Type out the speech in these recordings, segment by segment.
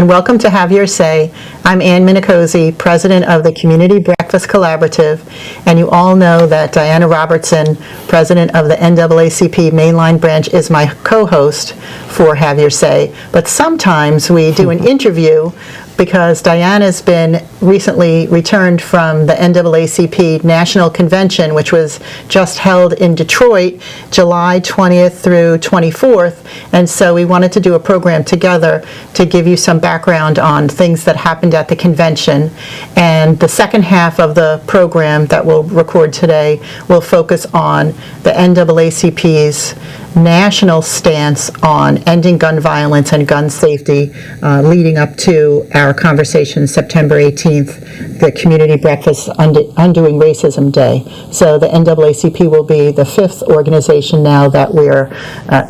and welcome to Have Your Say. I'm Anne Minicozzi, president of the Community Breakfast Collaborative, and you all know that Diana Robertson, president of the NAACP Mainline Branch, is my co-host for Have Your Say. But sometimes we do an interview because Diana's been recently returned from the NAACP National Convention, which was just held in Detroit, July 20th through 24th, and so we wanted to do a program together to give you some background on things that happened at the convention. And the second half of the program that we'll record today will focus on the NAACP's national stance on ending gun violence and gun safety leading up to our conversation September 18th, the Community Breakfast Undoing Racism Day. So the NAACP will be the fifth organization now that we're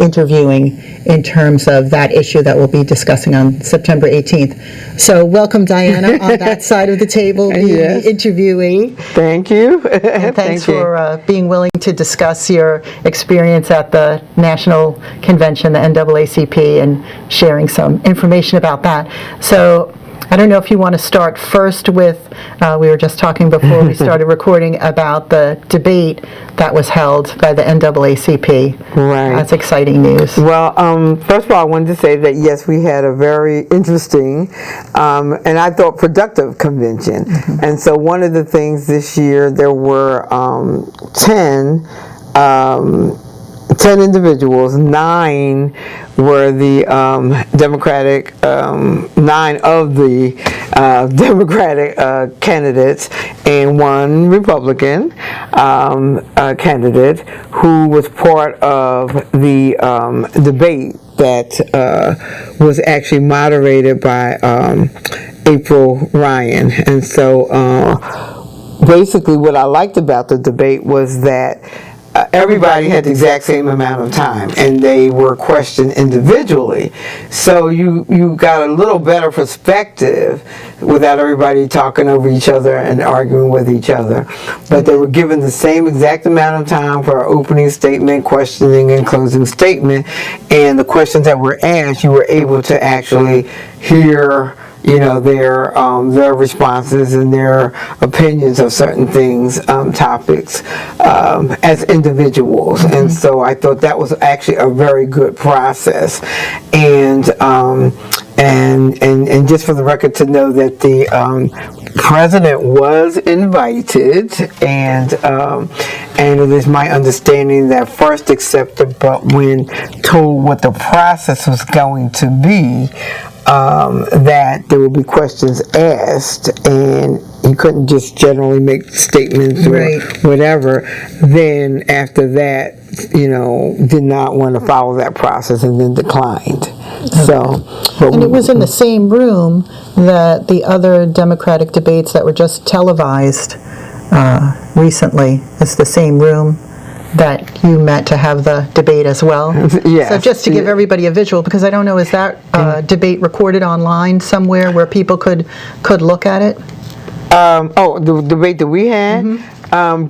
interviewing in terms of that issue that we'll be discussing on September 18th. So welcome, Diana, on that side of the table, being the interviewee. Thank you. And thanks for being willing to discuss your experience at the National Convention, the NAACP, and sharing some information about that. So I don't know if you want to start first with, we were just talking before we started recording about the debate that was held by the NAACP. Right. That's exciting news. Well, first of all, I wanted to say that, yes, we had a very interesting and I thought productive convention. And so one of the things this year, there were 10 individuals, 9 were the Democratic, 9 of the Democratic candidates, and 1 Republican candidate who was part of the debate that was actually moderated by April Ryan. And so basically what I liked about the debate was that everybody had the exact same amount of time, and they were questioned individually. So you got a little better perspective without everybody talking over each other and arguing with each other. But they were given the same exact amount of time for our opening statement, questioning, and closing statement. And the questions that were asked, you were able to actually hear their responses and their opinions of certain things, topics, as individuals. And so I thought that was actually a very good process. And just for the record to know that the president was invited, and it is my understanding that first accepted, but when told what the process was going to be, that there would be questions asked, and he couldn't just generally make statements or whatever. Then after that, did not want to follow that process and then declined. And it was in the same room that the other Democratic debates that were just televised recently. It's the same room that you met to have the debate as well. Yes. So just to give everybody a visual, because I don't know, is that debate recorded online somewhere where people could look at it? The debate that we had?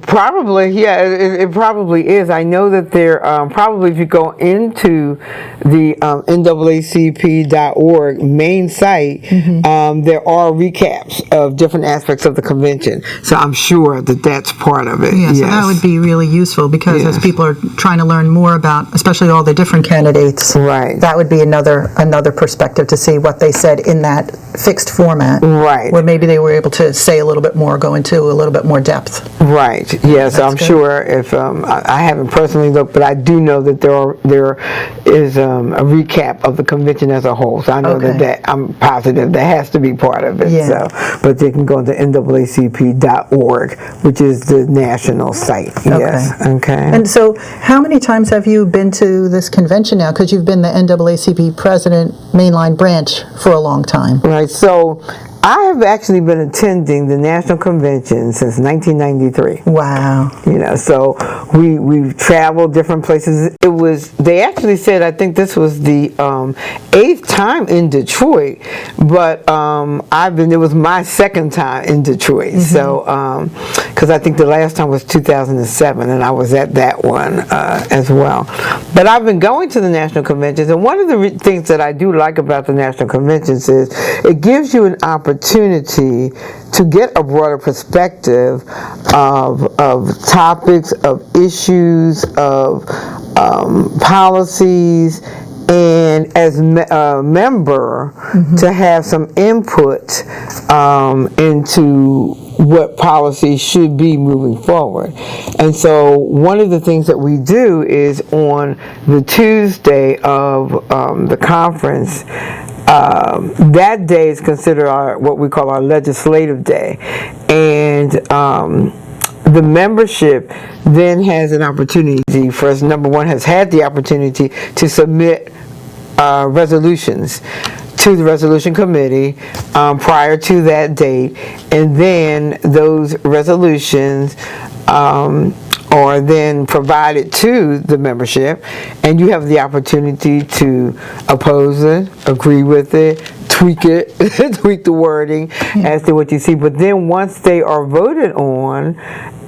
Probably, yeah, it probably is. I know that there, probably if you go into the NAACP.org main site, there are recaps of different aspects of the convention. So I'm sure that that's part of it. Yeah, so that would be really useful, because as people are trying to learn more about, especially all the different candidates, that would be another perspective to see what they said in that fixed format. Right. Where maybe they were able to say a little bit more, go into a little bit more depth. Right. Yes, I'm sure. If I haven't personally looked, but I do know that there is a recap of the convention as a whole. So I know that I'm positive that has to be part of it. Yeah. So, but they can go to NAACP.org, which is the national site. Yes. Okay. And so, how many times have you been to this convention now? Because you've been the NAACP president, mainline branch, for a long time. Right. So I have actually been attending the National Convention since 1993. Wow. So we've traveled different places. They actually said, I think this was the 8th time in Detroit, but it was my 2nd time in Detroit. So, because I think the last time was 2007, and I was at that one as well. But I've been going to the national conventions, and one of the things that I do like about the national conventions is it gives you an opportunity to get a broader perspective of topics, of issues, of policies, and as a member to have some input into what policy should be moving forward. And so one of the things that we do is on the Tuesday of the conference, that day is considered what we call our legislative day. And the membership then has an opportunity, first, number one, has had the opportunity to submit resolutions to the resolution committee prior to that date, and then those resolutions are then provided to the membership, and you have the opportunity to oppose it, agree with it, tweak it, tweak the wording as to what you see. But then once they are voted on,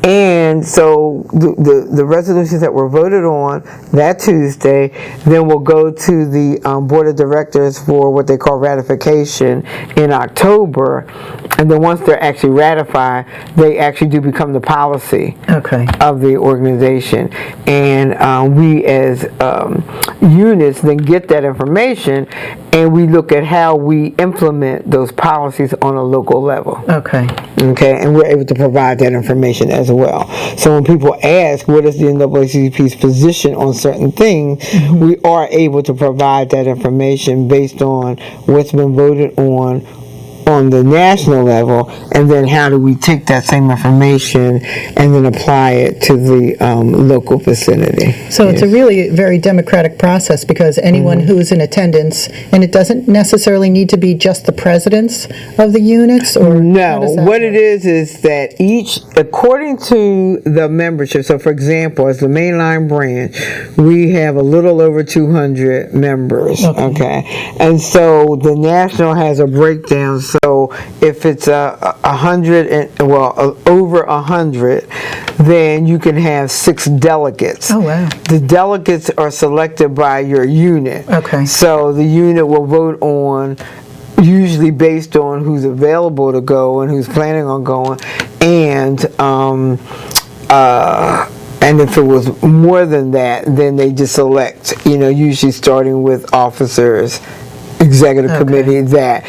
and so the resolutions that were voted on that Tuesday then will go to the board of directors for what they call ratification in October. And then once they're actually ratified, they actually do become the policy of the organization. And we as units then get that information, and we look at how we implement those policies on a local level. Okay, and we're able to provide that information as well. So when people ask what is the NAACP's position on certain things, we are able to provide that information based on what's been voted on the national level, and then how do we take that same information and then apply it to the local vicinity. So it's a really very democratic process, because anyone who's in attendance, and it doesn't necessarily need to be just the presidents of the units, or no, what it is that each, according to the membership, so for example, as the mainline branch, we have a little over 200 members, and so the national has a breakdown. So if it's 100 over 100, then you can have 6 delegates. Oh wow! The delegates are selected by your unit. So the unit will vote on, usually based on who's available to go and who's planning on going, and if it was more than that, then they just select. Usually starting with officers, executive committee, that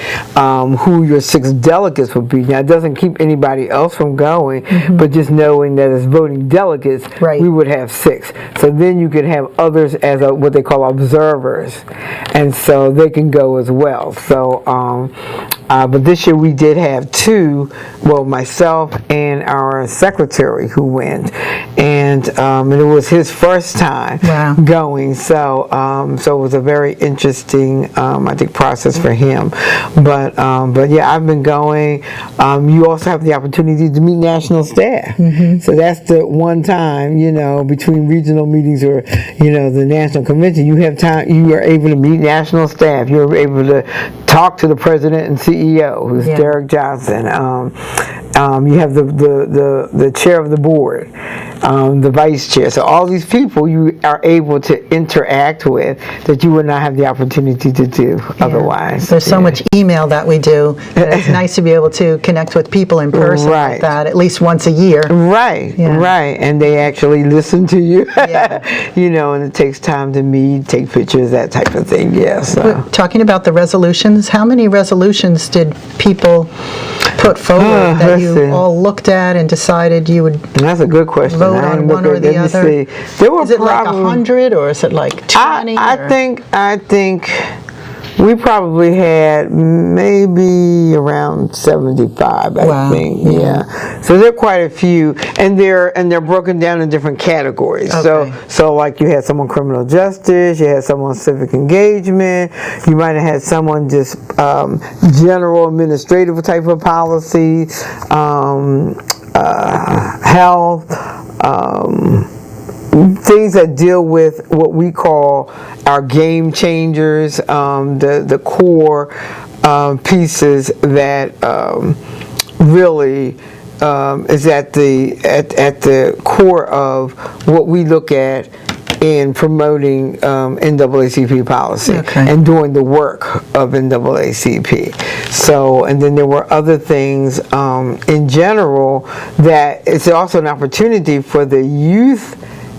who your 6 delegates would be. Now, it doesn't keep anybody else from going, but just knowing that as voting delegates, we would have 6. So then you could have others as what they call observers, and so they can go as well. So, but this year we did have 2, myself and our secretary who went, and it was his first time going. So, so it was a very interesting, I think, process for him. But yeah, I've been going. You also have the opportunity to meet national staff. So that's the one time, between regional meetings or, the national convention, you have time, you are able to meet national staff. You're able to talk to the president and CEO, who's Derek Johnson. You have the chair of the board, the vice chair. So all these people you are able to interact with that you would not have the opportunity to do otherwise. There's so much email that we do, that it's nice to be able to connect with people in person like that at least once a year. Right. And they actually listen to you, and it takes time to meet, take pictures, that type of thing. So. Talking about the resolutions, how many resolutions did people put forward that you all looked at and decided you would That's a good question. vote on one or the other? There were is it like 100 or is it like 20? I think we probably had maybe around 75. I think. So there are quite a few, and they're broken down in different categories. So like you had someone criminal justice, you had someone civic engagement, you might have had someone just general administrative type of policy, health, things that deal with what we call our game changers, the core pieces that really is at the core of what we look at in promoting NAACP policy and doing the work of NAACP. So, and then there were other things in general that it's also an opportunity for the youth.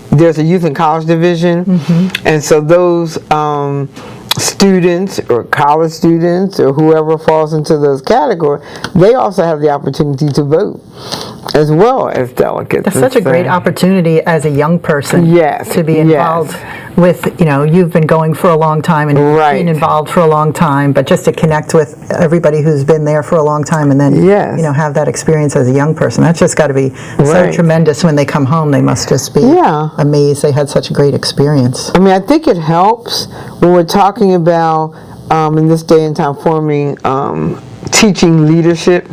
There's a youth and college division, and so those students or college students or whoever falls into those categories, they also have the opportunity to vote as well as delegates. That's such a great opportunity as a young person to be involved with, you've been going for a long time and been involved for a long time, but just to connect with everybody who's been there for a long time and then, have that experience as a young person. That's just got to be so tremendous. When they come home, they must just be amazed they had such a great experience. I mean, I think it helps when we're talking about, in this day and time, forming teaching leadership.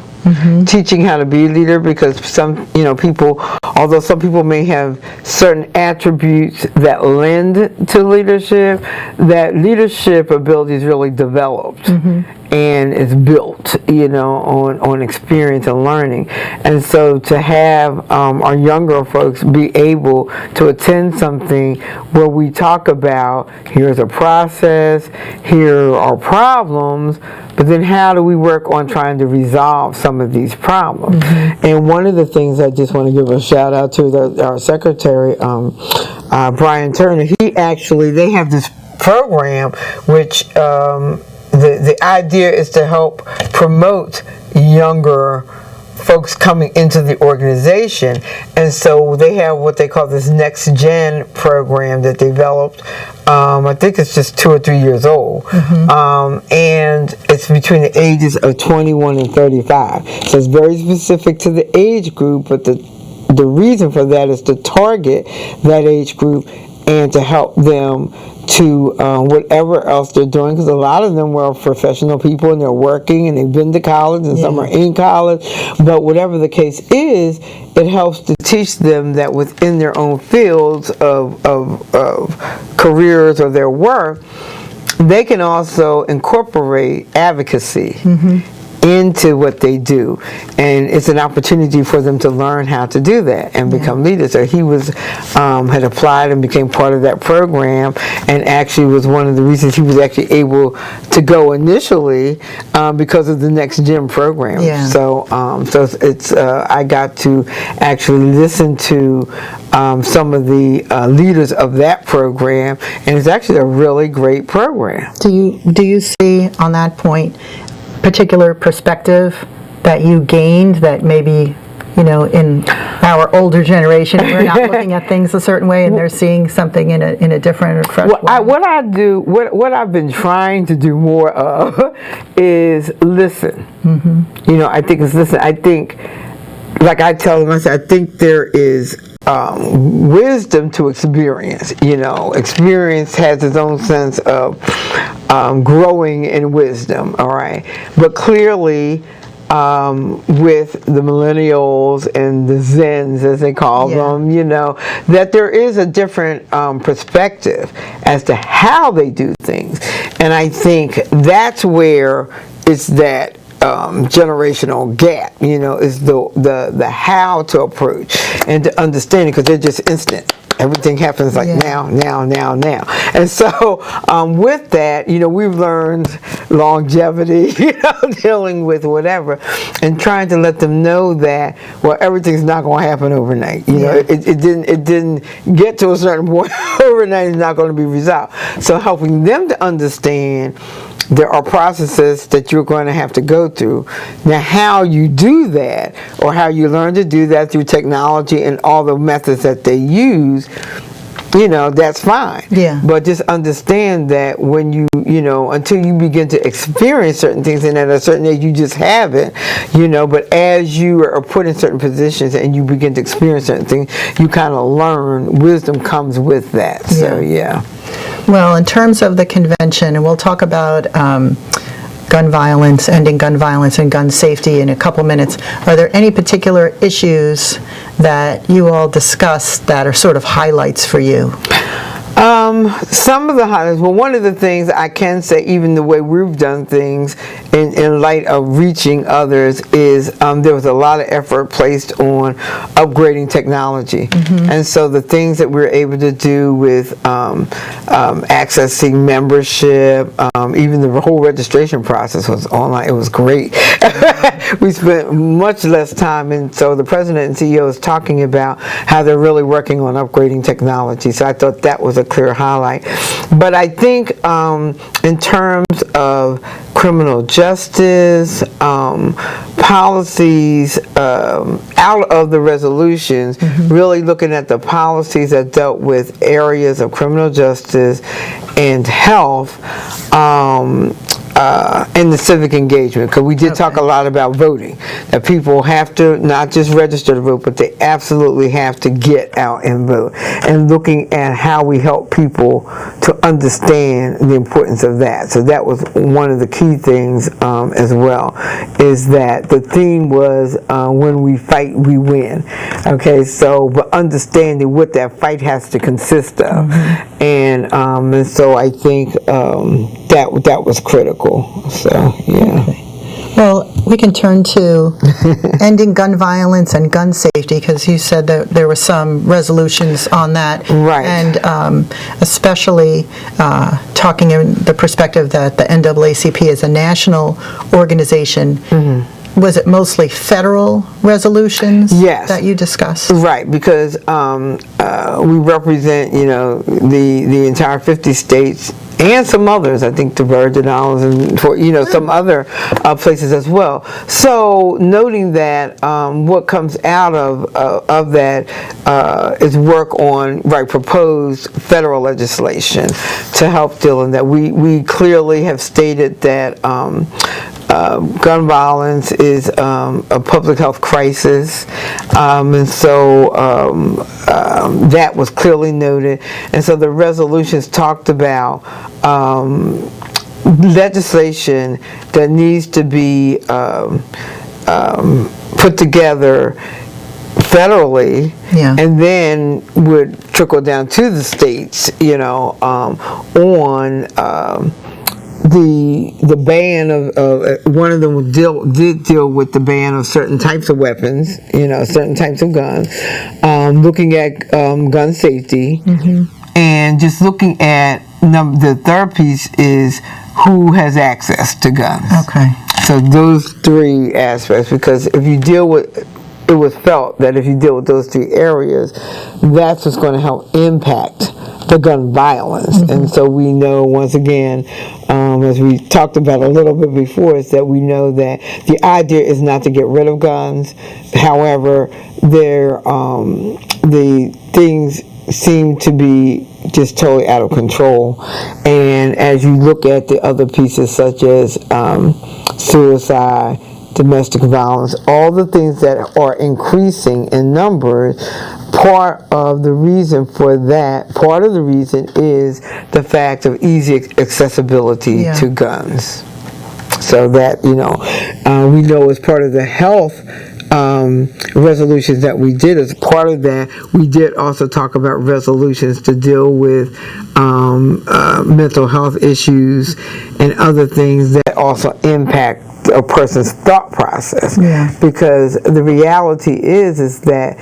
Teaching how to be a leader, because some people, although some people may have certain attributes that lend to leadership, that leadership ability is really developed and it's built on experience and learning. And so to have our younger folks be able to attend something where we talk about, here's a process, here are problems, but then how do we work on trying to resolve some of these problems? And one of the things I just want to give a shout out to our secretary, Brian Turner. They have this program which the idea is to help promote younger folks coming into the organization, and so they have what they call this Next Gen program that they developed. I think it's just 2 or 3 years old, and it's between the ages of 21 and 35. So it's very specific to the age group, but the reason for that is to target that age group and to help them to whatever else they're doing, because a lot of them were professional people and they're working and they've been to college and some are in college, but whatever the case is, it helps to teach them that within their own fields of careers or their work, they can also incorporate advocacy into what they do, and it's an opportunity for them to learn how to do that and become leaders. So he had applied and became part of that program, and actually was one of the reasons he was actually able to go initially because of the Next Gen program. So it's I got to actually listen to some of the leaders of that program, and it's actually a really great program. Do you see on that point particular perspective that you gained that maybe in our older generation we're not looking at things a certain way and they're seeing something in a different or fresh way? What I've been trying to do more of is listen. I think it's listen. I think, like I tell them, I think there is wisdom to experience. Experience has its own sense of growing in wisdom, all right? But clearly, with the millennials and the Zens, as they call them, that there is a different perspective as to how they do things. And I think that's where it's that generational gap, is the how to approach and to understand it, because they're just instant. Everything happens like now. And so with that, we've learned longevity, dealing with whatever, and trying to let them know that, well, everything's not going to happen overnight. It didn't get to a certain point overnight. It's not going to be resolved. So helping them to understand there are processes that you're going to have to go through. Now, how you do that, or how you learn to do that through technology and all the methods that they use, that's fine. But just understand that when until you begin to experience certain things, and at a certain age you just haven't, but as you are put in certain positions and you begin to experience certain things, you kind of learn. Wisdom comes with that. So, Well, in terms of the convention, and we'll talk about gun violence, ending gun violence and gun safety in a couple minutes, are there any particular issues that you all discussed that are sort of highlights for you? Some of the highlights, well, one of the things I can say, even the way we've done things in light of reaching others, is there was a lot of effort placed on upgrading technology. And so the things that we're able to do with accessing membership, even the whole registration process was online. It was great. We spent much less time, and so the president and CEO is talking about how they're really working on upgrading technology. So I thought that was a clear highlight. But I think in terms of criminal justice, policies out of the resolutions, really looking at the policies that dealt with areas of criminal justice and health, and the civic engagement, because we did talk a lot about voting, that people have to not just register to vote, but they absolutely have to get out and vote, and looking at how we help people to understand the importance of that. So that was one of the key things as well, is that the theme was when we fight, we win. Okay, so but understanding what that fight has to consist of, and so I think that was critical. So yeah. Well, we can turn to ending gun violence and gun safety, because you said that there were some resolutions on that. Right. And especially talking in the perspective that the NAACP is a national organization. Was it mostly federal resolutions that you discussed? Right, because we represent, the entire 50 states and some others, I think the Virgin Islands and some other places as well. So noting that what comes out of that is work on proposed federal legislation to help deal in that. We clearly have stated that gun violence is a public health crisis, and so that was clearly noted. And so the resolutions talked about legislation that needs to be put together federally, and then would trickle down to the states, on the ban of one of them did deal with the ban of certain types of weapons, certain types of guns, looking at gun safety, and just looking at the third piece is who has access to guns. Okay. So those three aspects, because if you deal with, it was felt that if you deal with those three areas, that's what's going to help impact the gun violence. And so we know, once again, as we talked about a little bit before, is that we know that the idea is not to get rid of guns. However, the things seem to be just totally out of control. And as you look at the other pieces, such as suicide, domestic violence, all the things that are increasing in numbers, part of the reason is the fact of easy accessibility to guns. So that, we know as part of the health resolutions that we did, as part of that, we did also talk about resolutions to deal with mental health issues and other things that also impact a person's thought process. Because the reality is that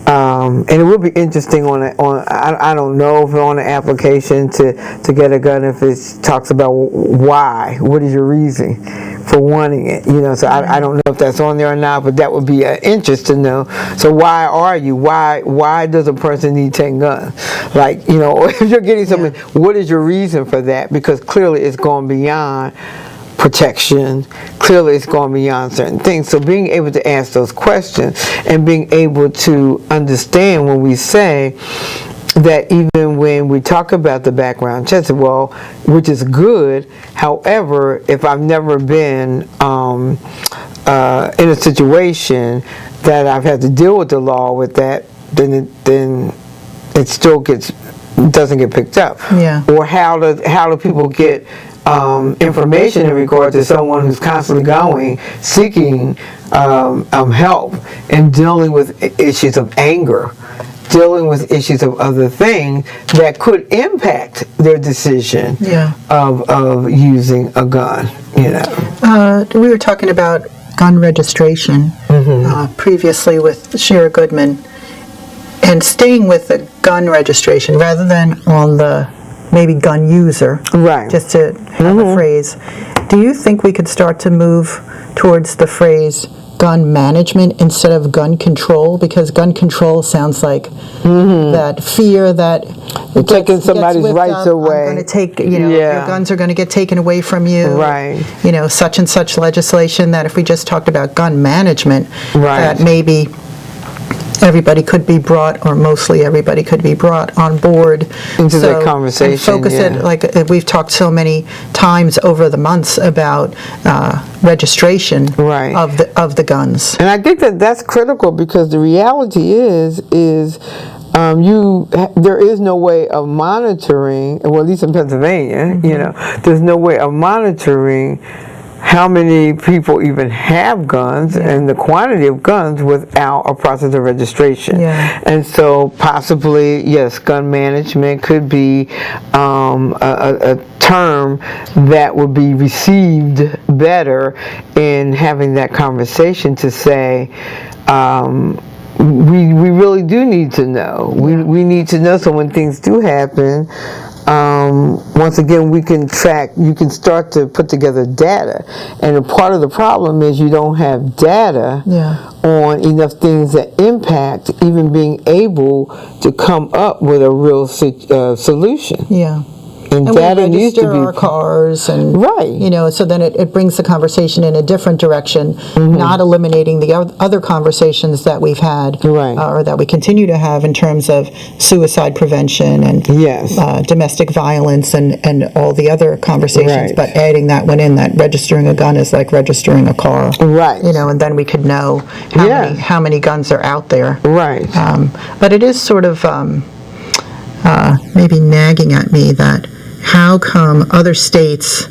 and it would be interesting I don't know if on an application to get a gun, if it talks about why, what is your reason for wanting it, so I don't know if that's on there or not, but that would be an interest to know. So why does a person need 10 guns? If you're getting something, what is your reason for that? Because clearly it's gone beyond protection, clearly it's gone beyond certain things. So being able to ask those questions and being able to understand when we say that, even when we talk about the background check, which is good, however, if I've never been in a situation that I've had to deal with the law with that, then it still doesn't get picked up. Or how do people get information in regard to someone who's constantly seeking help and dealing with issues of anger, dealing with issues of other things that could impact their decision of using a gun, We were talking about gun registration previously with Shira Goodman, and staying with the gun registration rather than on the maybe gun user, Right. just to have a phrase. Do you think we could start to move towards the phrase gun management instead of gun control? Because gun control sounds like that fear that taking somebody's rights away. I'm going to take, your guns are going to get taken away from you. Right. Such and such legislation, that if we just talked about gun management, Right. that maybe everybody could be brought, or mostly everybody could be brought on board into that conversation. And focus it, like we've talked so many times over the months about registration Right. of the guns. And I think that's critical, because the reality is there is no way of monitoring, well, at least in Pennsylvania, there's no way of monitoring how many people even have guns and the quantity of guns without a process of registration. Yeah. And so possibly, yes, gun management could be a term that would be received better in having that conversation, to say, we really do need to know. We need to know, so when things do happen, once again, we can track, you can start to put together data. And a part of the problem is you don't have data on enough things that impact even being able to come up with a real solution. Yeah. And And data we needs to register be our cars, and Right. so then it brings the conversation in a different direction, not eliminating the other conversations that we've had, Right. Or that we continue to have in terms of suicide prevention and Yes. domestic violence and all the other conversations, Right. but adding that one in, that registering a gun is like registering a car, Right. and then we could know how many guns are out there. Right. But it is sort of maybe nagging at me that how come other states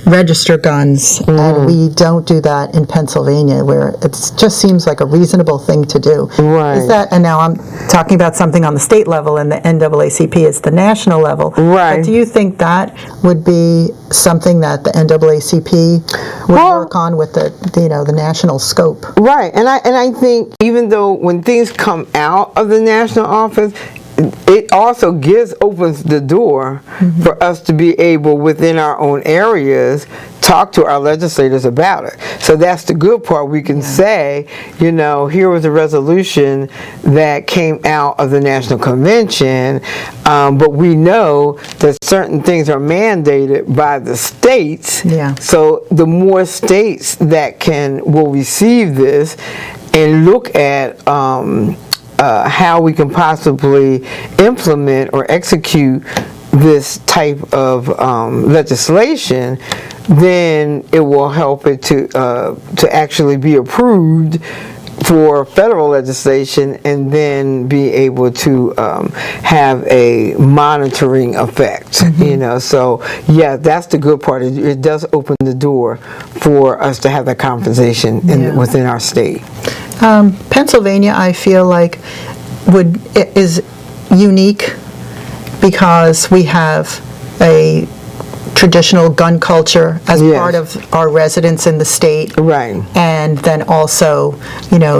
register guns and we don't do that in Pennsylvania, where it just seems like a reasonable thing to do. Right. Is that, and now I'm talking about something on the state level, and the NAACP is the national level. Right. But do you think that would be something that the NAACP would work on with the national scope? Right. And I think even though when things come out of the national office, it also opens the door for us to be able, within our own areas, talk to our legislators about it. So that's the good part. We can say, here was a resolution that came out of the National Convention, but we know that certain things are mandated by the states. Yeah. So the more states that will receive this and look at how we can possibly implement or execute this type of legislation, then it will help it to actually be approved for federal legislation, and then be able to have a monitoring effect. So that's the good part. It does open the door for us to have that conversation within our state. Pennsylvania, I feel like, is unique because we have a traditional gun culture as part of our residence in the state. Right. And then also,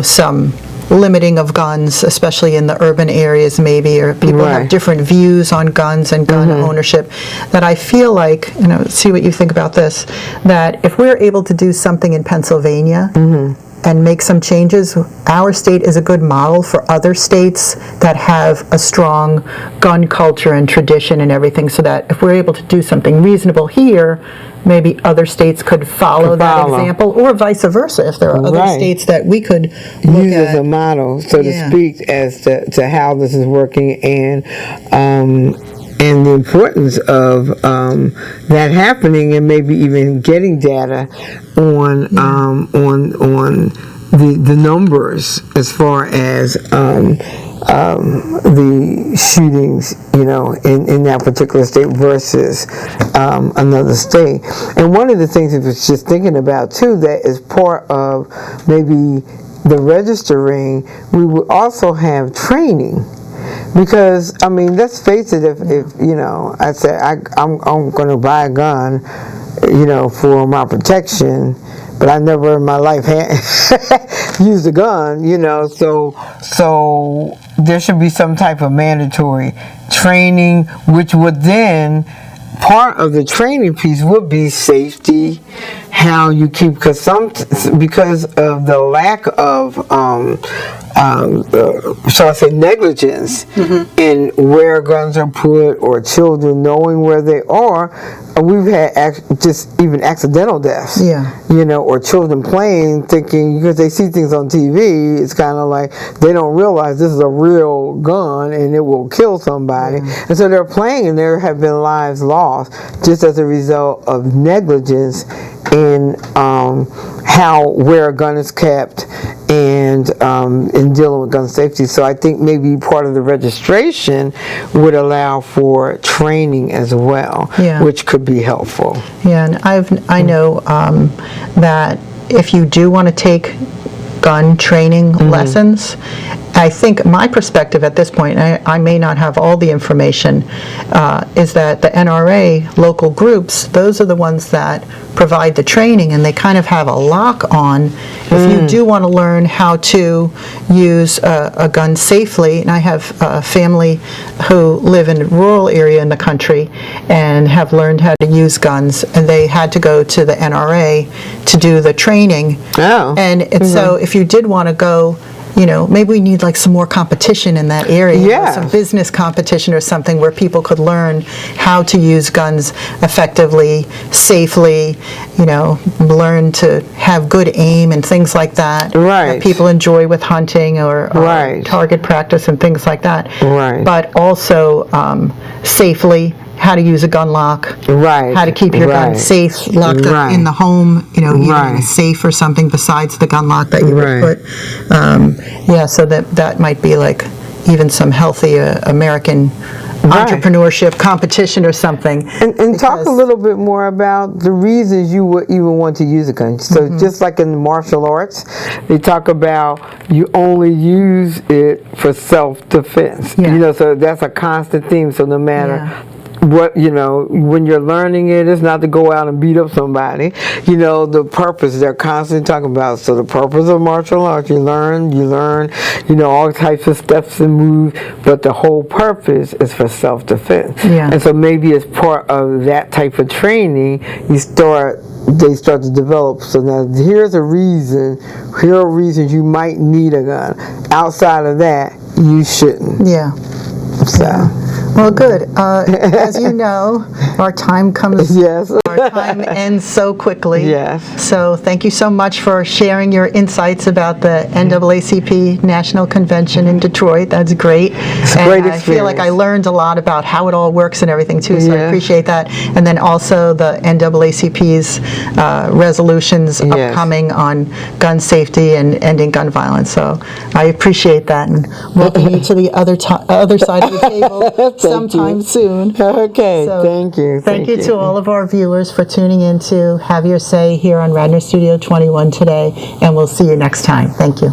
some limiting of guns, especially in the urban areas maybe, or people have different views on guns and gun ownership, that I feel like, see what you think about this, that if we're able to do something in Pennsylvania and make some changes, our state is a good model for other states that have a strong gun culture and tradition and everything, so that if we're able to do something reasonable here, maybe other states could follow that example, or vice versa, if there are other states that we could use as a model, so to speak, as to how this is working, and the importance of that happening, and maybe even getting data on the numbers as far as the shootings, in that particular state versus another state. And one of the things I was just thinking about too, that is part of maybe the registering, we would also have training. Because I mean, let's face it. If you know, I said I'm going to buy a gun, you know, for my protection, but I never in my life used a gun, you know. So there should be some type of mandatory training, which would then, part of the training piece would be safety, how you keep, because of the lack of shall I say negligence in where guns are put, or children knowing where they are. We've had just even accidental deaths, you know, or children playing thinking, because they see things on TV, it's kind of like they don't realize this is a real gun and it will kill somebody. And so they're playing, and there have been lives lost just as a result of negligence in where a gun is kept, and in dealing with gun safety. So I think maybe part of the registration would allow for training as well, which could be helpful. Yeah, and I know that if you do want to take gun training lessons, I think my perspective at this point, I may not have all the information, is that the NRA local groups, those are the ones that provide the training, and they kind of have a lock on if you do want to learn how to use a gun safely. And I have a family who live in a rural area in the country and have learned how to use guns, and they had to go to the NRA to do the training. And so if you did want to go, you know, maybe we need like some more competition in that area, you know, some business competition or something where people could learn how to use guns effectively, safely, you know, learn to have good aim and things like that, that people enjoy with hunting or target practice and things like that. But also safely, how to use a gun lock, how to keep your gun safe, locked up in the home, you know, either in a safe or something besides the gun lock that you would put. So that might be like even some healthy American entrepreneurship competition or something. And talk a little bit more about the reasons you would even want to use a gun. So just like in martial arts, they talk about you only use it for self-defense. You know, so that's a constant theme. So no matter what, you know, when you're learning it, it's not to go out and beat up somebody. You know, the purpose they're constantly talking about. So the purpose of martial arts, you learn, you know, all types of steps and moves, but the whole purpose is for self-defense. And so maybe as part of that type of training, they start to develop. So now here are reasons you might need a gun. Outside of that, you shouldn't. Well, good. As you know, our time comes. Our time ends so quickly. So thank you so much for sharing your insights about the NAACP National Convention in Detroit. That's great. It's a great experience. I feel like I learned a lot about how it all works and everything too. So I appreciate that. And then also the NAACP's resolutions upcoming on gun safety and ending gun violence. So I appreciate that, and welcome you to the other side of the table sometime soon. Okay, so thank you. Thank you to all of our viewers for tuning in to Have Your Say here on Radnor Studio 21 today, and we'll see you next time. Thank you.